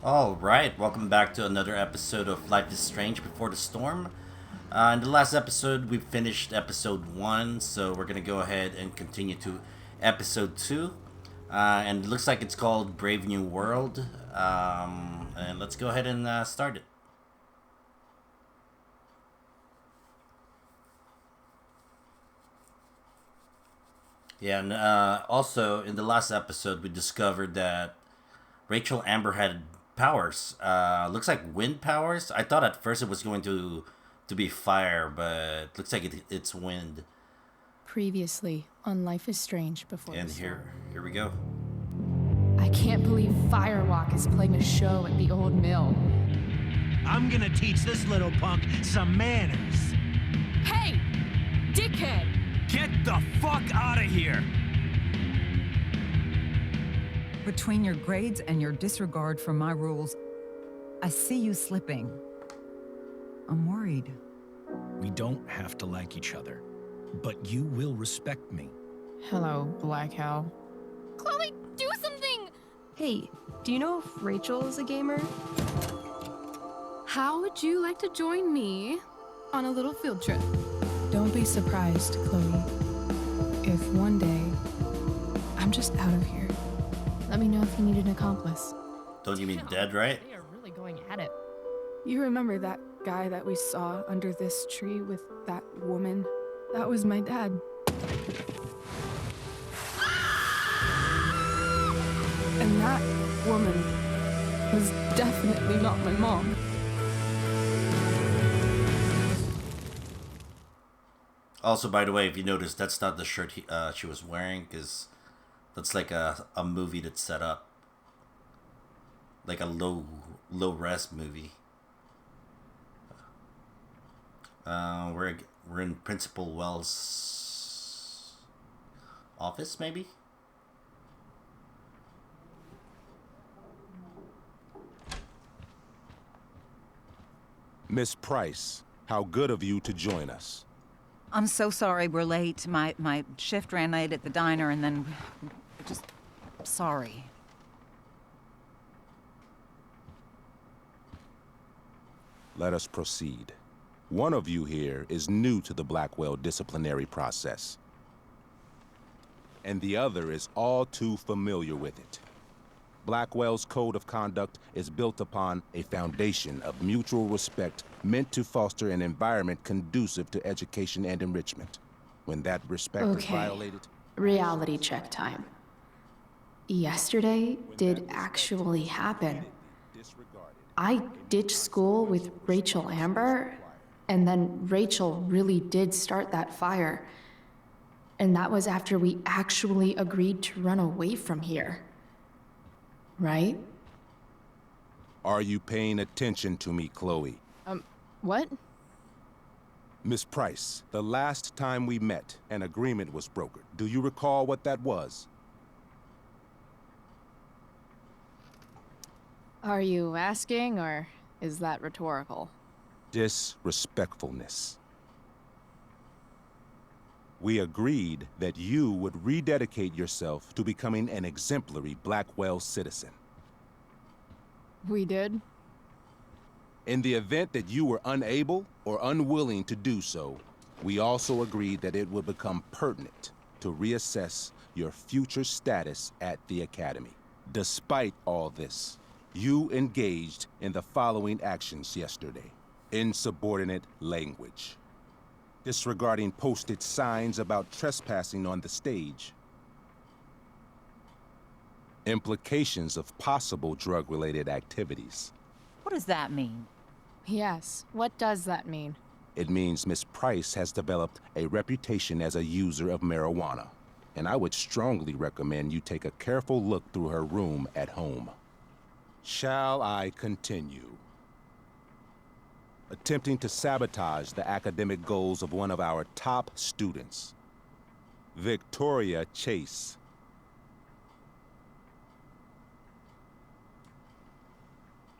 All right, welcome back to another episode of Life is Strange Before the Storm. In the last episode, we finished episode 1, so we're going to go ahead and continue to episode 2. And it looks like it's called Brave New World. And let's go ahead and start it. Yeah, and also in the last episode, we discovered that Rachel Amber had powers. Looks like wind powers. I thought at first it was going to be fire, but looks like it's wind. Previously on Life is Strange Before And the Storm. here we go. I can't believe Firewalk is playing a show at the old mill. I'm gonna teach this little punk some manners. Hey! Dickhead! Get the fuck out of here! Between your grades and your disregard for my rules, I see you slipping. I'm worried. We don't have to like each other, but you will respect me. Hello, Black Hal. Chloe, do something! Hey, do you know if Rachel is a gamer? How would you like to join me on a little field trip? Don't be surprised, Chloe, if one day I'm just out of here. Let me know if you need an accomplice. Don't you mean dead, right? They are really going at it. You remember that guy that we saw under this tree with that woman? That was my dad. And that woman was definitely not my mom. Also, by the way, if you notice, that's not the shirt she was wearing, because that's like a movie that's set up. Like a low res movie. We're in Principal Wells' office, maybe? Miss Price, how good of you to join us. I'm so sorry we're late. My shift ran late at the diner and then just sorry. Let us proceed. One of you here is new to the Blackwell disciplinary process, and the other is all too familiar with it. Blackwell's code of conduct is built upon a foundation of mutual respect meant to foster an environment conducive to education and enrichment. When that respect is violated... Reality check time. Yesterday did actually happen. I ditched school with Rachel Amber, and then Rachel really did start that fire. And that was after we actually agreed to run away from here. Right? Are you paying attention to me, Chloe? What? Miss Price, the last time we met, an agreement was brokered. Do you recall what that was? Are you asking, or is that rhetorical? Disrespectfulness. We agreed that you would rededicate yourself to becoming an exemplary Blackwell citizen. We did? In the event that you were unable or unwilling to do so, we also agreed that it would become pertinent to reassess your future status at the Academy. Despite all this, you engaged in the following actions yesterday. Insubordinate language. Disregarding posted signs about trespassing on the stage. Implications of possible drug-related activities. What does that mean? Yes. What does that mean? It means Miss Price has developed a reputation as a user of marijuana, and I would strongly recommend you take a careful look through her room at home. Shall I continue? Attempting to sabotage the academic goals of one of our top students, Victoria Chase.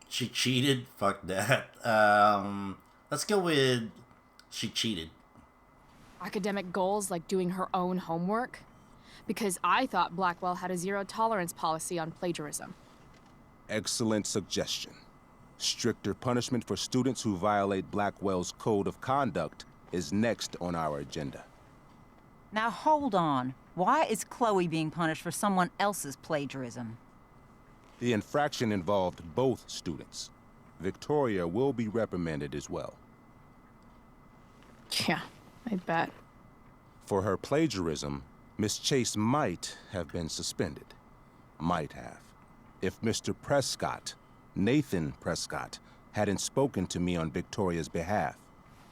She cheated? Fuck that. Let's go with she cheated. Academic goals like doing her own homework? Because I thought Blackwell had a zero-tolerance policy on plagiarism. Excellent suggestion. Stricter punishment for students who violate Blackwell's code of conduct is next on our agenda. Now hold on. Why is Chloe being punished for someone else's plagiarism? The infraction involved both students. Victoria will be reprimanded as well. Yeah, I bet. For her plagiarism, Miss Chase might have been suspended. Might have. If Mr. Prescott, Nathan Prescott, hadn't spoken to me on Victoria's behalf.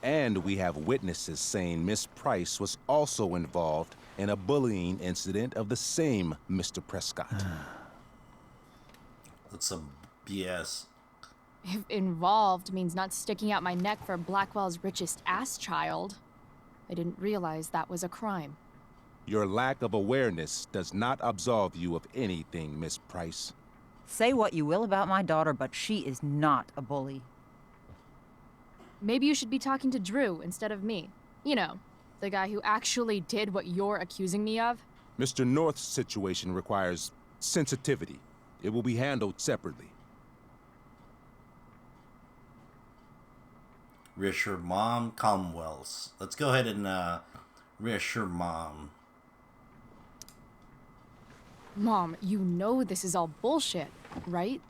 And we have witnesses saying Miss Price was also involved in a bullying incident of the same Mr. Prescott. That's some BS. If involved means not sticking out my neck for Blackwell's richest ass child, I didn't realize that was a crime. Your lack of awareness does not absolve you of anything, Miss Price. Say what you will about my daughter, but she is not a bully. Maybe you should be talking to Drew instead of me. You know, the guy who actually did what you're accusing me of. Mr. North's situation requires sensitivity. It will be handled separately. Reassure mom, Commonwealths. Let's go ahead and reassure mom. Mom, you know this is all bullshit, right?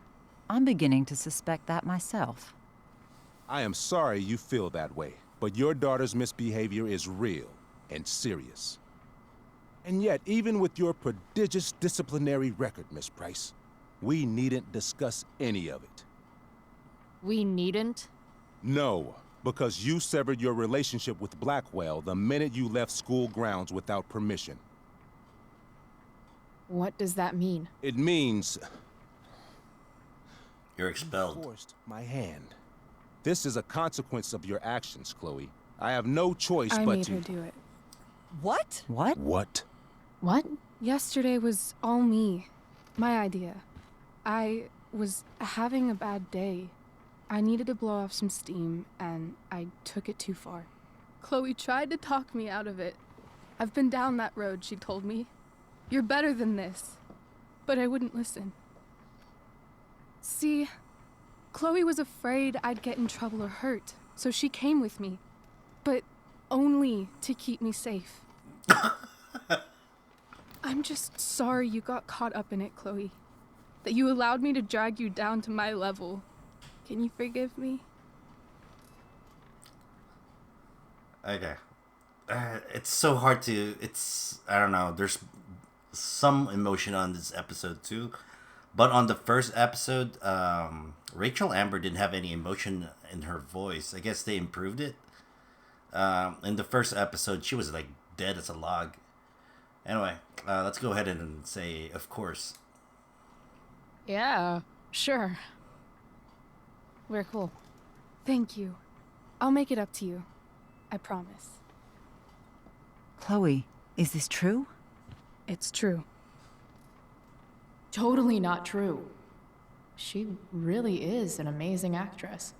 I'm beginning to suspect that myself. I am sorry you feel that way, but your daughter's misbehavior is real and serious. And yet, even with your prodigious disciplinary record, Miss Price, we needn't discuss any of it. We needn't? No, because you severed your relationship with Blackwell the minute you left school grounds without permission. What does that mean? It means... You're expelled. You forced my hand. This is a consequence of your actions, Chloe. I have no choice I but made to... her do it. What? What? What? What? Yesterday was all me. My idea. I was having a bad day. I needed to blow off some steam, and I took it too far. Chloe tried to talk me out of it. I've been down that road, she told me. You're better than this. But I wouldn't listen. See, Chloe was afraid I'd get in trouble or hurt, so she came with me. But only to keep me safe. I'm just sorry you got caught up in it, Chloe. That you allowed me to drag you down to my level. Can you forgive me? Okay. It's so hard to... I don't know. There's some emotion on this episode too. But on the first episode, Rachel Amber didn't have any emotion in her voice. I guess they improved it. In the first episode, she was like dead as a log. Anyway, let's go ahead and say, of course. Yeah, sure. We're cool. Thank you. I'll make it up to you. I promise. Chloe, is this true? It's true. Totally not true. She really is an amazing actress.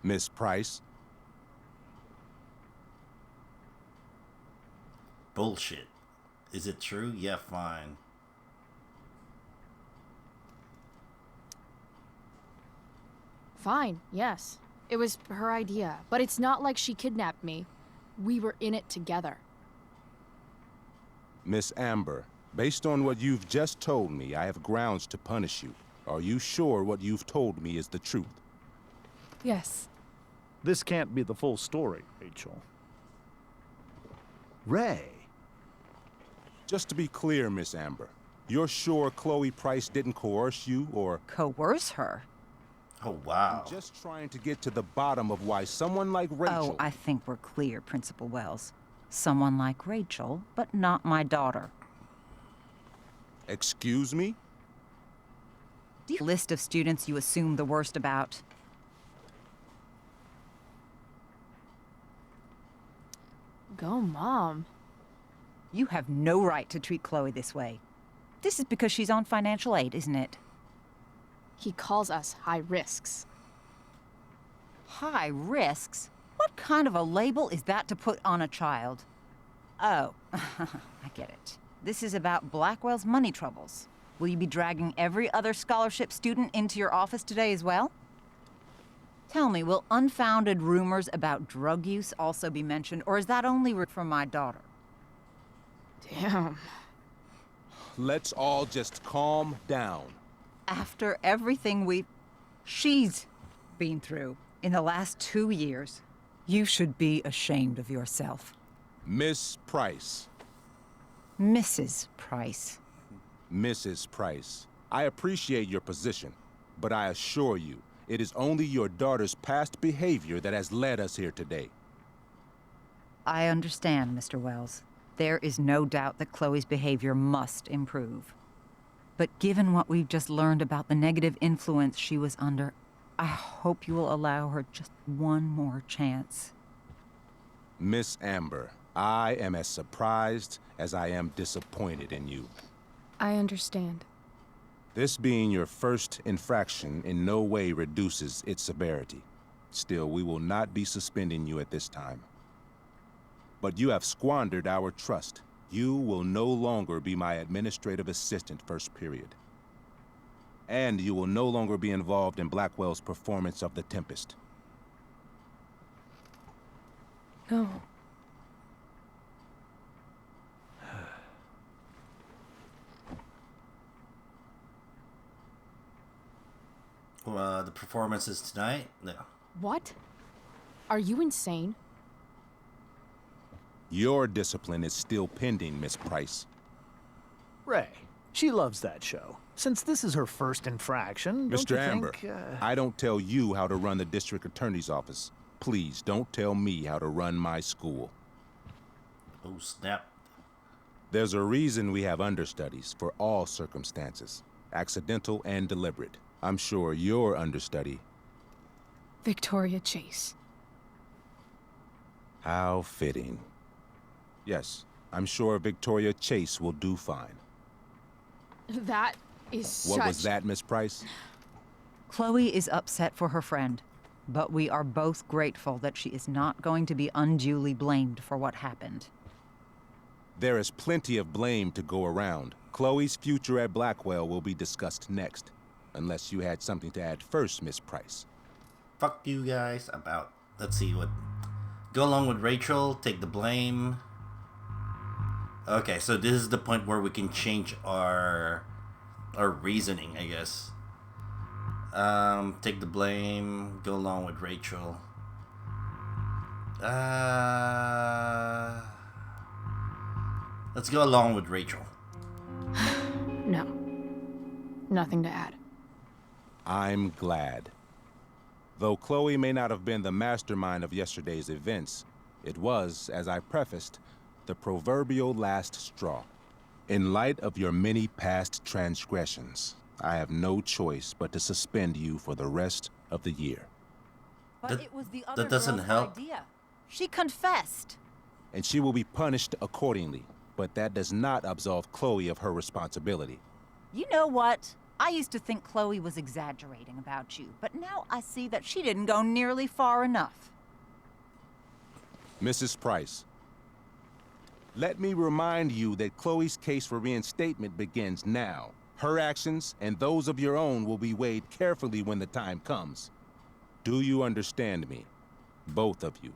Miss Price? Bullshit. Is it true? Yeah, fine. Fine, yes. It was her idea, but it's not like she kidnapped me. We were in it together. Miss Amber, based on what you've just told me, I have grounds to punish you. Are you sure what you've told me is the truth? Yes. This can't be the full story, Rachel. Ray. Just to be clear, Miss Amber, you're sure Chloe Price didn't coerce you or... Coerce her? Oh, wow. I'm just trying to get to the bottom of why someone like Rachel... Oh, I think we're clear, Principal Wells. Someone like Rachel, but not my daughter. Excuse me? List of students you assume the worst about. Go, Mom. You have no right to treat Chloe this way. This is because she's on financial aid, isn't it? He calls us high risks. High risks? What kind of a label is that to put on a child? Oh, I get it. This is about Blackwell's money troubles. Will you be dragging every other scholarship student into your office today as well? Tell me, will unfounded rumors about drug use also be mentioned, or is that only from my daughter? Damn. Let's all just calm down. After everything she's been through in the last 2 years, you should be ashamed of yourself. Miss Price. Mrs. Price. Mrs. Price, I appreciate your position, but I assure you, it is only your daughter's past behavior that has led us here today. I understand, Mr. Wells. There is no doubt that Chloe's behavior must improve. But given what we've just learned about the negative influence she was under, I hope you will allow her just one more chance. Miss Amber, I am as surprised as I am disappointed in you. I understand. This being your first infraction in no way reduces its severity. Still, we will not be suspending you at this time. But you have squandered our trust. You will no longer be my administrative assistant first period. And you will no longer be involved in Blackwell's performance of The Tempest. No. The performances tonight? No. What? Are you insane? Your discipline is still pending, Miss Price. Ray, she loves that show. Since this is her first infraction, don't Mr. you Amber, think, I don't tell you how to run the district attorney's office. Please don't tell me how to run my school. Oh, snap. There's a reason we have understudies for all circumstances, accidental and deliberate. I'm sure your understudy. Victoria Chase. How fitting. Yes, I'm sure Victoria Chase will do fine. That is What was that, Miss Price? Chloe is upset for her friend, but we are both grateful that she is not going to be unduly blamed for what happened. There is plenty of blame to go around. Chloe's future at Blackwell will be discussed next. Unless you had something to add first, Miss Price. Fuck you guys. I'm out. Let's see what. Go along with Rachel. Take the blame. Okay, so this is the point where we can change our reasoning, I guess. Take the blame. Go along with Rachel. Let's go along with Rachel. No. Nothing to add. I'm glad. Though Chloe may not have been the mastermind of yesterday's events, it was, as I prefaced, the proverbial last straw. In light of your many past transgressions, I have no choice but to suspend you for the rest of the year. But it was the other that doesn't girl's help. idea. She confessed. And she will be punished accordingly, but that does not absolve Chloe of her responsibility. You know what? I used to think Chloe was exaggerating about you, but now I see that she didn't go nearly far enough. Mrs. Price, let me remind you that Chloe's case for reinstatement begins now. Her actions and those of your own will be weighed carefully when the time comes. Do you understand me? Both of you.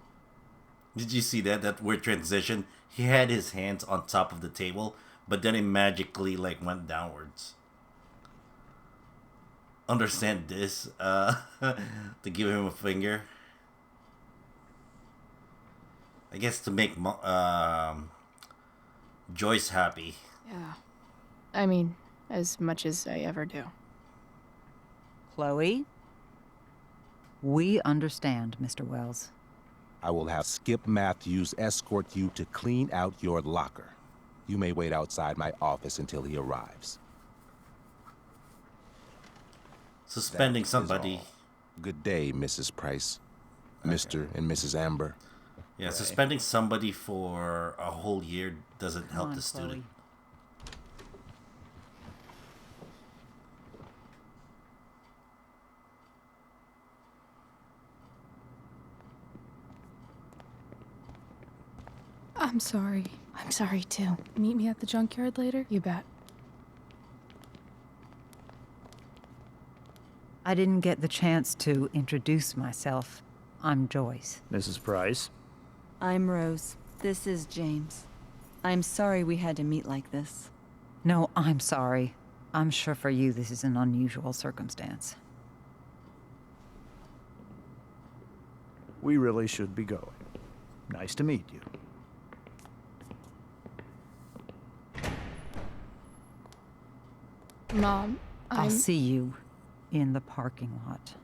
Did you see that weird transition? He had his hands on top of the table, but then it magically went downwards. Understand this? To give him a finger. I guess to make Joyce happy. Yeah. I mean, as much as I ever do. Chloe? We understand, Mr. Wells. I will have Skip Matthews escort you to clean out your locker. You may wait outside my office until he arrives. Suspending somebody. Good day, Mrs. Price. Okay. Mr. and Mrs. Amber. Yeah, suspending somebody for a whole year doesn't help the Chloe. student. I'm sorry. I'm sorry too. Meet me at the junkyard later? You bet. I didn't get the chance to introduce myself. I'm Joyce. Mrs. Price. I'm Rose. This is James. I'm sorry we had to meet like this. No, I'm sorry. I'm sure for you this is an unusual circumstance. We really should be going. Nice to meet you. Mom, I'll see you in the parking lot.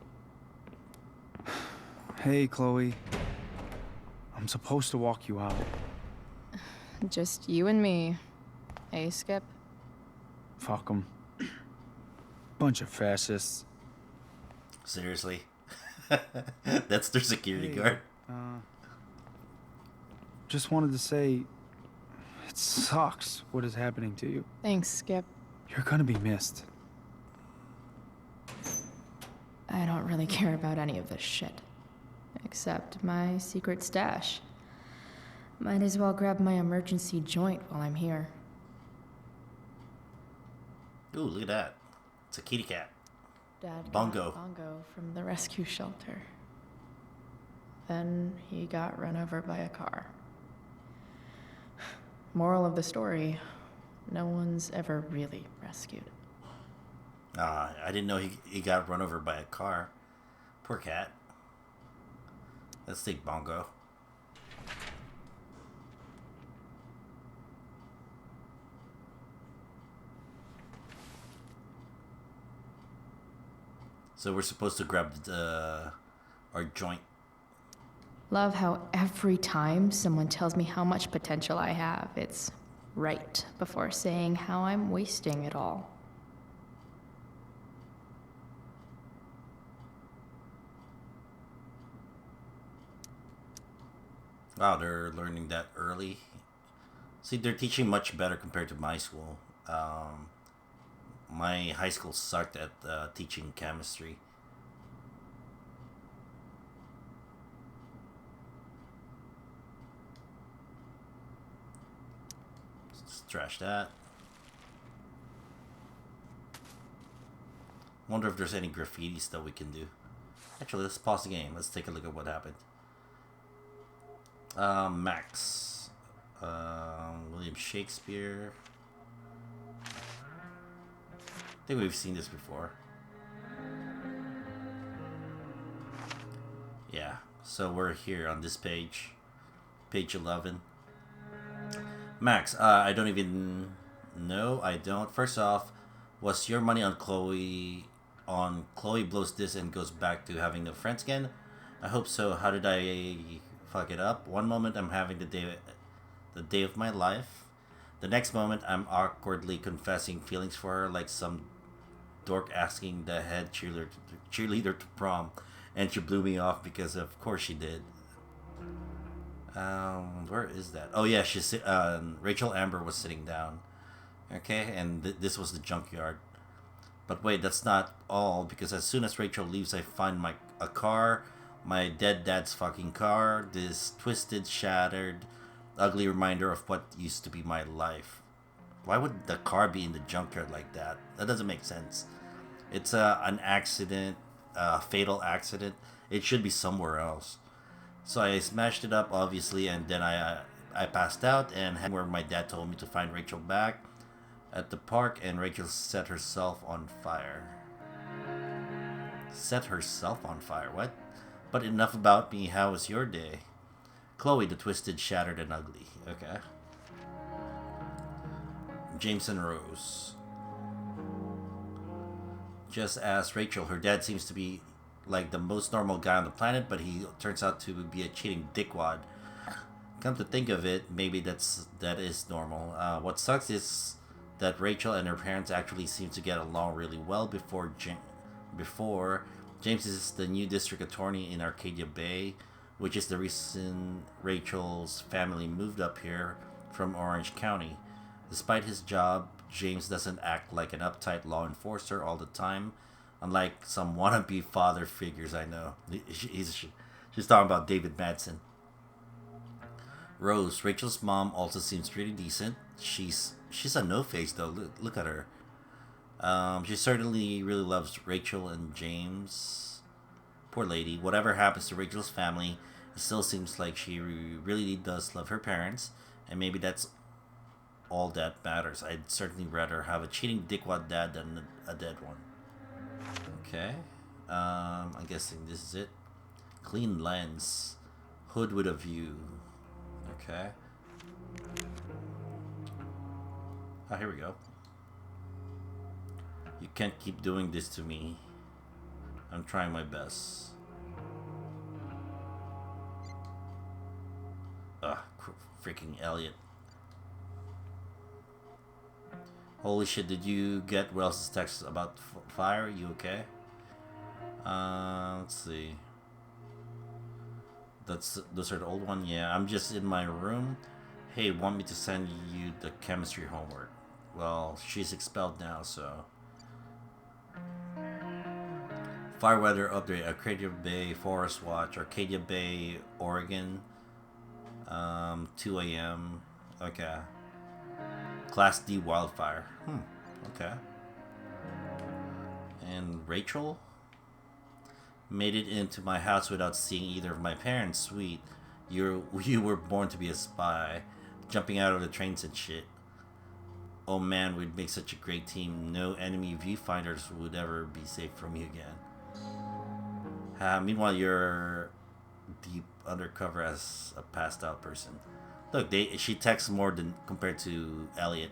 Hey, Chloe. I'm supposed to walk you out. Just you and me. Hey, Skip? Fuck them. Bunch of fascists. Seriously? That's their security guard? Just wanted to say, it sucks what is happening to you. Thanks, Skip. You're gonna be missed. I don't really care about any of this shit. Except my secret stash. Might as well grab my emergency joint while I'm here. Ooh, look at that. It's a kitty cat. Dad Bongo. got Bongo from the rescue shelter. Then he got run over by a car. Moral of the story, no one's ever really rescued. I didn't know he got run over by a car. Poor cat. Let's take Bongo. So we're supposed to grab our joint. Love how every time someone tells me how much potential I have, it's right before saying how I'm wasting it all. Wow, they're learning that early. See, they're teaching much better compared to my school. My high school sucked at teaching chemistry. Let's trash that. Wonder if there's any graffitis that we can do. Actually, let's pause the game. Let's take a look at what happened. Max. William Shakespeare. I think we've seen this before. Yeah, so we're here on this page. Page 11. Max, I don't even know. I don't. First off, was your money on Chloe blows this and goes back to having no friends again? I hope so. How did I fuck it up? One moment I'm having the day of my life. The next moment I'm awkwardly confessing feelings for her like some dork asking the head cheerleader to prom, and she blew me off because of course she did. Where is that? Oh yeah, she's Rachel Amber was sitting down. Okay, and this was the junkyard. But wait, that's not all, because as soon as Rachel leaves, I find a car, my dead dad's fucking car, this twisted, shattered, ugly reminder of what used to be my life. Why would the car be in the junkyard like that? That doesn't make sense. It's an accident, a fatal accident. It should be somewhere else. So I smashed it up, obviously, and then I passed out and had where my dad told me to find Rachel back at the park, and Rachel set herself on fire. Set herself on fire? What? But enough about me. How was your day? Chloe, the twisted, shattered, and ugly. Okay. James and Rose. Just ask Rachel. Her dad seems to be like the most normal guy on the planet, but he turns out to be a cheating dickwad. Come to think of it, maybe that is normal. What sucks is that Rachel and her parents actually seem to get along really well before James is the new district attorney in Arcadia Bay, which is the reason Rachel's family moved up here from Orange County. Despite his job, James doesn't act like an uptight law enforcer all the time, unlike some wannabe father figures I know. She's talking about David Madsen. Rose, Rachel's mom, also seems pretty decent. She's a no-face though. Look at her. She certainly really loves Rachel and James. Poor lady. Whatever happens to Rachel's family, it still seems like she really does love her parents, and maybe that's all that matters. I'd certainly rather have a cheating dickwad dad than a dead one. Okay. I'm guessing this is it. Clean lens. Hood with a view. Okay. Oh, here we go. You can't keep doing this to me. I'm trying my best. Ugh, freaking Elliot. Holy shit, did you get Wells' text about fire? You okay? Let's see. Those are the old one? Yeah, I'm just in my room. Hey, want me to send you the chemistry homework? Well, she's expelled now, so... Fire weather update, Arcadia Bay Forest Watch, Arcadia Bay, Oregon, 2 a.m. Okay. Class D wildfire. Okay. And Rachel? Made it into my house without seeing either of my parents. Sweet. You were born to be a spy. Jumping out of the trains and shit. Oh man, we'd make such a great team. No enemy viewfinders would ever be safe from you again. Meanwhile, you're deep undercover as a passed out person. Look, she texts more than compared to Elliot.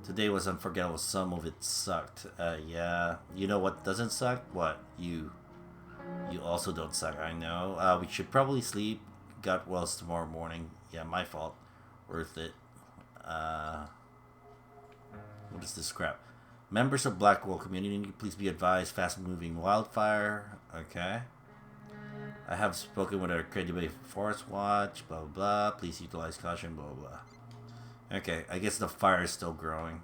Today was unforgettable. Some of it sucked. Yeah. You know what doesn't suck? What? You. You also don't suck. I know. We should probably sleep. Got Wells tomorrow morning. Yeah, my fault. Worth it. What is this crap? Members of Blackwell community, please be advised. Fast-moving wildfire. Okay. I have spoken with our Arcadia Forest Watch. Blah, blah, blah. Please utilize caution. Blah, blah, blah. Okay, I guess the fire is still growing.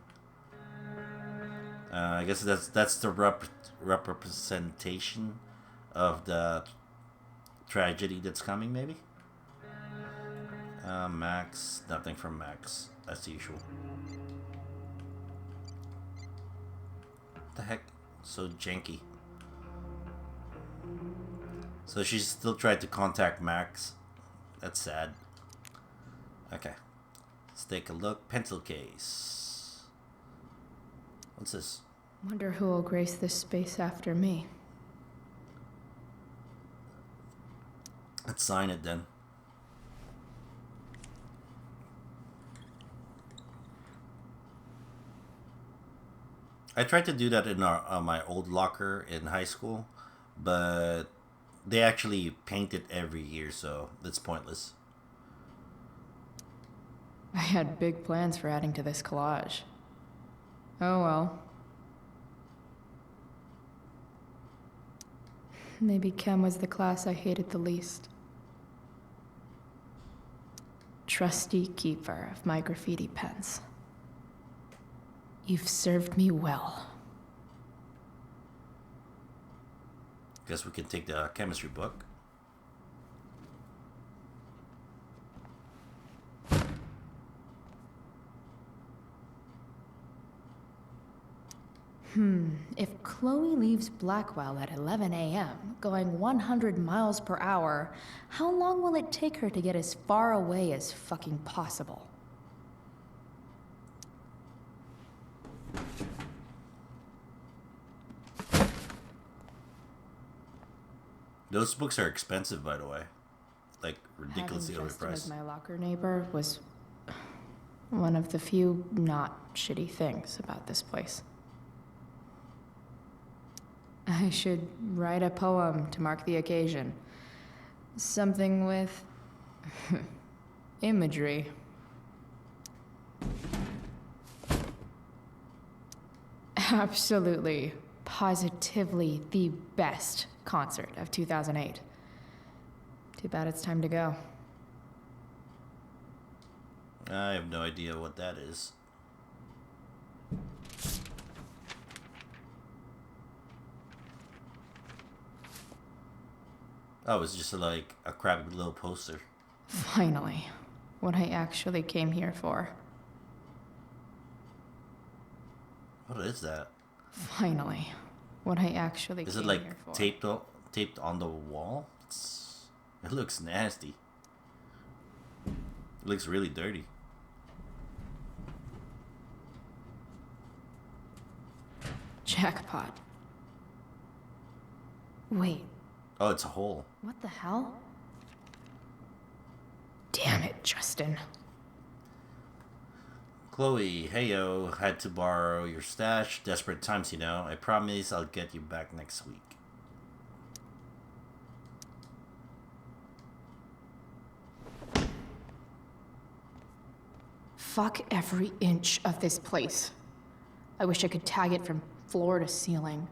I guess that's the representation of the tragedy that's coming, maybe? Max. Nothing from Max, as usual. What the heck? So janky. So she's still tried to contact Max. That's sad. Okay. Let's take a look. Pencil case. What's this? Wonder who will grace this space after me. Let's sign it then. I tried to do that in my old locker in high school, but they actually paint it every year, so it's pointless. I had big plans for adding to this collage. Oh well. Maybe chem was the class I hated the least. Trusty keeper of my graffiti pens. You've served me well. Guess we can take the chemistry book. If Chloe leaves Blackwell at 11 a.m., going 100 miles per hour, how long will it take her to get as far away as fucking possible? Those books are expensive, by the way. Like, ridiculously Having Justin overpriced. as my locker neighbor was one of the few not shitty things about this place. I should write a poem to mark the occasion. Something with imagery. Absolutely, positively the best concert of 2008. Too bad it's time to go. I have no idea what that is. Oh, it's just like a crappy little poster. Finally, what I actually came here for. What is that? Finally, what I actually Is came it like here for. taped on the wall? It looks nasty. It looks really dirty. Jackpot. Wait, Oh, it's a hole. what the hell? Damn it, Justin. Chloe, heyo, had to borrow your stash. Desperate times, you know. I promise I'll get you back next week. Fuck every inch of this place. I wish I could tag it from floor to ceiling.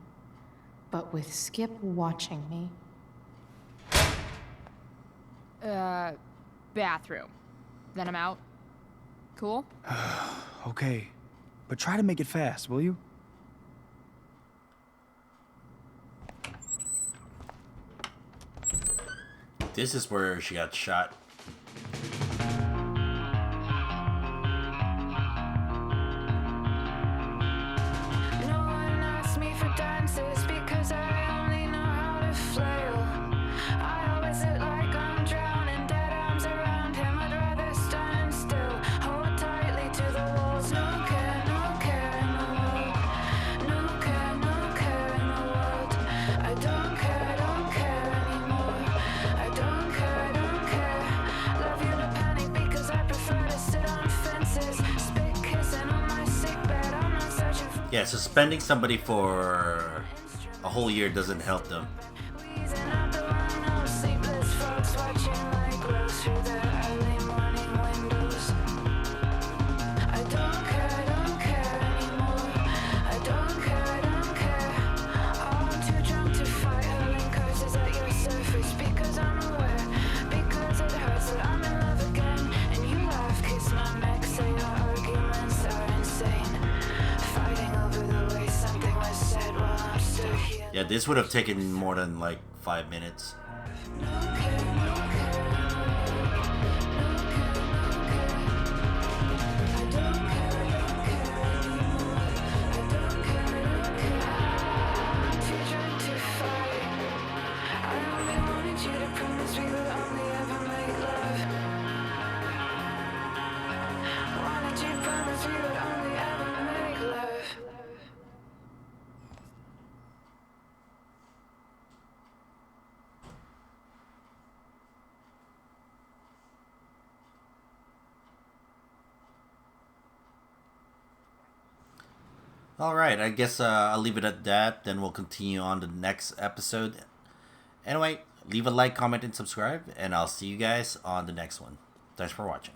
But with Skip watching me. Bathroom. Then I'm out. Cool? Okay, but try to make it fast, will you? This is where she got shot. No one asks me for dances because I only know how to flail. I always look like I'm drowning, dead arms around him. I'd rather stand still, hold tightly to the walls. No care in the world. No care in the world. I don't care anymore. I don't care. Love you to panic because I prefer to sit on fences. Spit kissing on my sick bed. I'm not searching for. Yeah, suspending somebody for a whole year doesn't help them. Wheezing out the window, sleepless folks watching like glows through their early morning windows. I don't care anymore. I don't care. Oh, I'm too drunk to fight, hurling curses at your surface because I'm aware, because it hurts that I'm in love again. And you laugh, kiss my neck, say our arguments are insane. Fighting over the way something was said while I'm still here. Yeah, this would have taken more than like 5 minutes. Alright, I guess I'll leave it at that. Then we'll continue on the next episode. Anyway, leave a like, comment, and subscribe. And I'll see you guys on the next one. Thanks for watching.